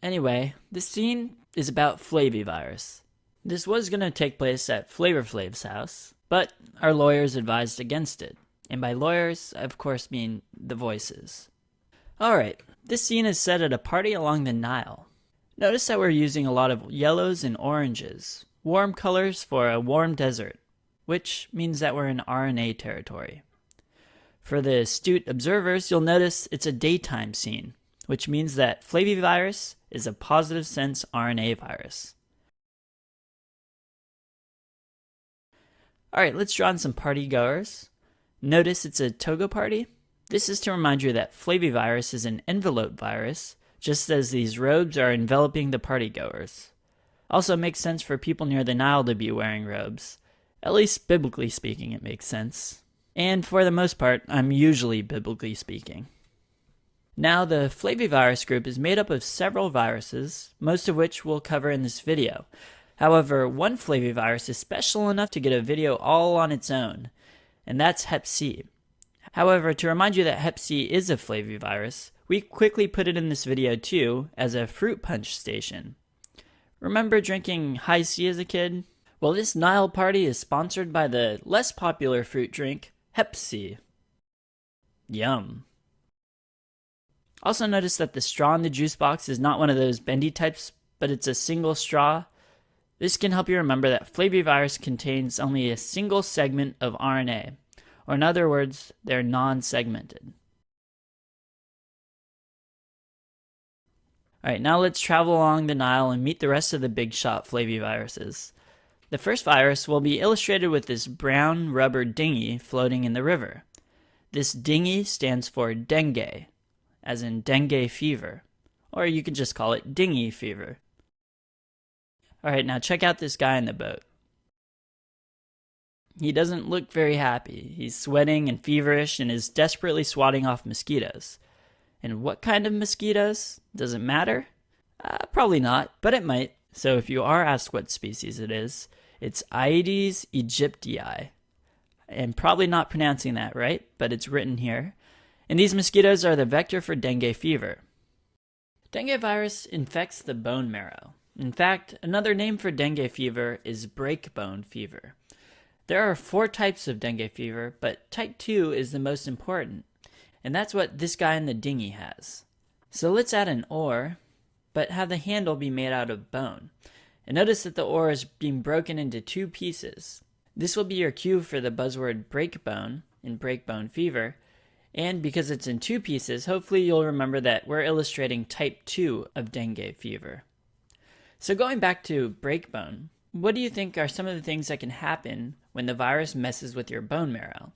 Anyway, this scene is about Flavivirus. This was going to take place at Flavor Flav's house, but our lawyers advised against it. And by lawyers, I of course mean the voices. Alright, this scene is set at a party along the Nile. Notice that we're using a lot of yellows and oranges, warm colors for a warm desert, which means that we're in RNA territory. For the astute observers, you'll notice it's a daytime scene, which means that Flavivirus is a positive sense RNA virus. Alright, let's draw in some party goers. Notice it's a toga party. This is to remind you that Flavivirus is an envelope virus, just as these robes are enveloping the party goers. Also, it makes sense for people near the Nile to be wearing robes. At least biblically speaking, it makes sense. And for the most part, I'm usually biblically speaking. Now, the Flavivirus group is made up of several viruses, most of which we'll cover in this video. However, one Flavivirus is special enough to get a video all on its own, and that's Hep C. However, to remind you that Hep C is a Flavivirus, we quickly put it in this video too as a fruit punch station. Remember drinking High C as a kid? Well, this Nile party is sponsored by the less popular fruit drink, Hep C. Yum. Also notice that the straw in the juice box is not one of those bendy types, but it's a single straw. This can help you remember that Flavivirus contains only a single segment of RNA, or in other words, they're non-segmented. Alright, now let's travel along the Nile and meet the rest of the big shot Flaviviruses. The first virus will be illustrated with this brown rubber dinghy floating in the river. This dinghy stands for dengue, as in dengue fever, or you could just call it dinghy fever. Alright, now check out this guy in the boat. He doesn't look very happy. He's sweating and feverish and is desperately swatting off mosquitoes. And what kind of mosquitoes? Does it matter? Probably not, but it might. So if you are asked what species it is, it's Aedes aegypti. I'm probably not pronouncing that right, but it's written here. And these mosquitoes are the vector for dengue fever. Dengue virus infects the bone marrow. In fact, another name for dengue fever is breakbone fever. There are 4 types of dengue fever, but type 2 is the most important. And that's what this guy in the dinghy has. So let's add an oar, but have the handle be made out of bone. And notice that the oar is being broken into 2 pieces. This will be your cue for the buzzword breakbone in breakbone fever. And because it's in 2 pieces, hopefully you'll remember that we're illustrating type 2 of dengue fever. So going back to breakbone, what do you think are some of the things that can happen when the virus messes with your bone marrow?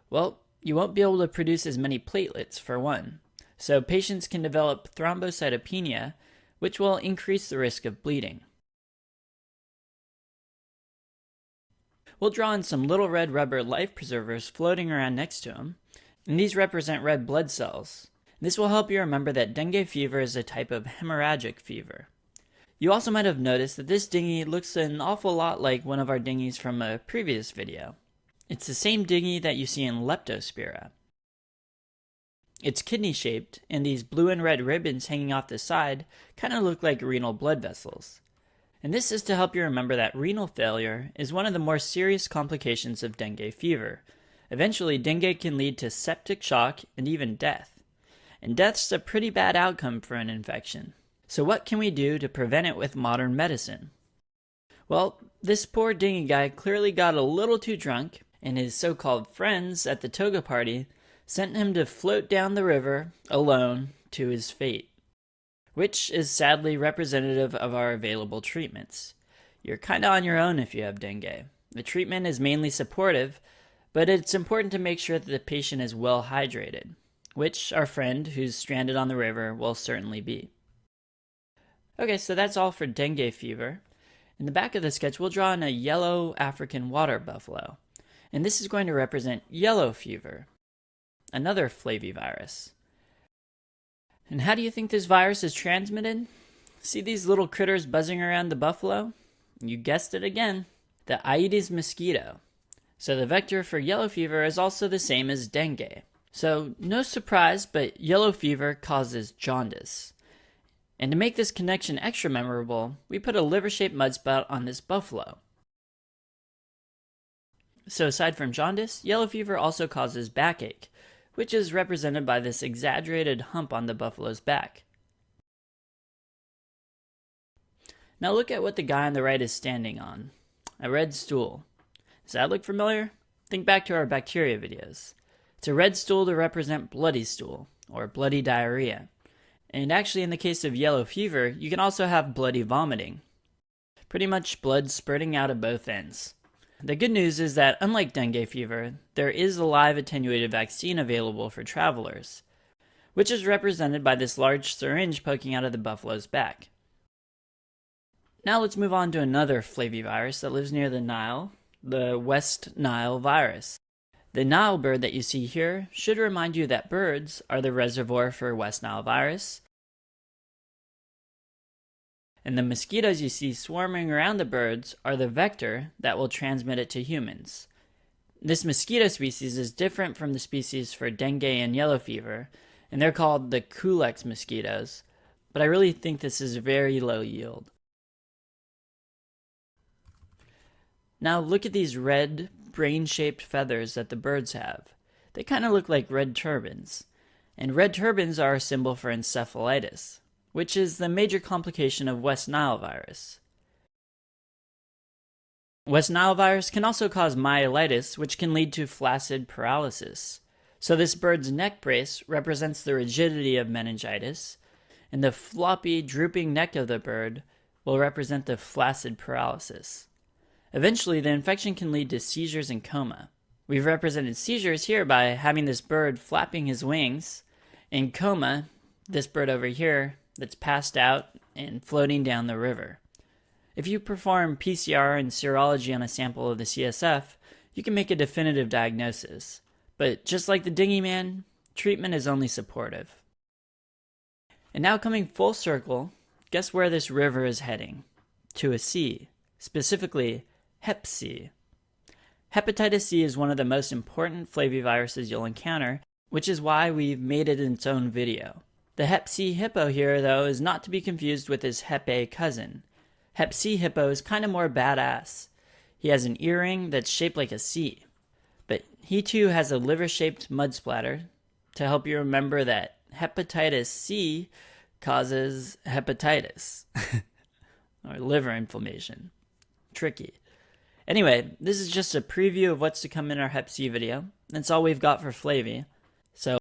Well, you won't be able to produce as many platelets, for one. So patients can develop thrombocytopenia, which will increase the risk of bleeding. We'll draw in some little red rubber life preservers floating around next to them, and these represent red blood cells. This will help you remember that dengue fever is a type of hemorrhagic fever. You also might have noticed that this dinghy looks an awful lot like one of our dinghies from a previous video. It's the same dinghy that you see in Leptospira. It's kidney-shaped, and these blue and red ribbons hanging off the side kind of look like renal blood vessels. And this is to help you remember that renal failure is one of the more serious complications of dengue fever. Eventually, dengue can lead to septic shock and even death. And death's a pretty bad outcome for an infection. So what can we do to prevent it with modern medicine? Well, this poor dinghy guy clearly got a little too drunk, and his so-called friends at the toga party sent him to float down the river alone to his fate, which is sadly representative of our available treatments. You're kinda on your own if you have dengue. The treatment is mainly supportive, but it's important to make sure that the patient is well hydrated, which our friend who's stranded on the river will certainly be. Okay, so that's all for dengue fever. In the back of the sketch, we'll draw in a yellow African water buffalo. And this is going to represent yellow fever, another Flavivirus. And how do you think this virus is transmitted? See these little critters buzzing around the buffalo? You guessed it again, the Aedes mosquito. So the vector for yellow fever is also the same as dengue. So no surprise, but yellow fever causes jaundice. And to make this connection extra memorable, we put a liver-shaped mud spot on this buffalo. So aside from jaundice, yellow fever also causes backache, which is represented by this exaggerated hump on the buffalo's back. Now look at what the guy on the right is standing on. A red stool. Does that look familiar? Think back to our bacteria videos. It's a red stool to represent bloody stool, or bloody diarrhea. And actually in the case of yellow fever, you can also have bloody vomiting. Pretty much blood spurting out of both ends. The good news is that unlike dengue fever, there is a live attenuated vaccine available for travelers, which is represented by this large syringe poking out of the buffalo's back. Now let's move on to another Flavivirus that lives near the Nile, the West Nile virus. The Nile bird that you see here should remind you that birds are the reservoir for West Nile virus, and the mosquitoes you see swarming around the birds are the vector that will transmit it to humans. This mosquito species is different from the species for dengue and yellow fever, and they're called the Culex mosquitoes, but I really think this is very low yield. Now look at these red, brain-shaped feathers that the birds have. They kind of look like red turbans, and red turbans are a symbol for encephalitis, which is the major complication of West Nile virus. West Nile virus can also cause myelitis, which can lead to flaccid paralysis. So this bird's neck brace represents the rigidity of meningitis, and the floppy, drooping neck of the bird will represent the flaccid paralysis. Eventually, the infection can lead to seizures and coma. We've represented seizures here by having this bird flapping his wings, and coma, this bird over here, that's passed out and floating down the river. If you perform PCR and serology on a sample of the CSF, you can make a definitive diagnosis. But just like the dinghy man, treatment is only supportive. And now coming full circle, guess where this river is heading? To a C, specifically Hep C. Hepatitis C is one of the most important flaviviruses you'll encounter, which is why we've made it its own video. The Hep C hippo here, though, is not to be confused with his Hep A cousin. Hep C hippo is kind of more badass. He has an earring that's shaped like a C, but he too has a liver-shaped mud splatter to help you remember that hepatitis C causes hepatitis, or liver inflammation. Tricky. Anyway, this is just a preview of what's to come in our Hep C video. That's all we've got for Flavy. So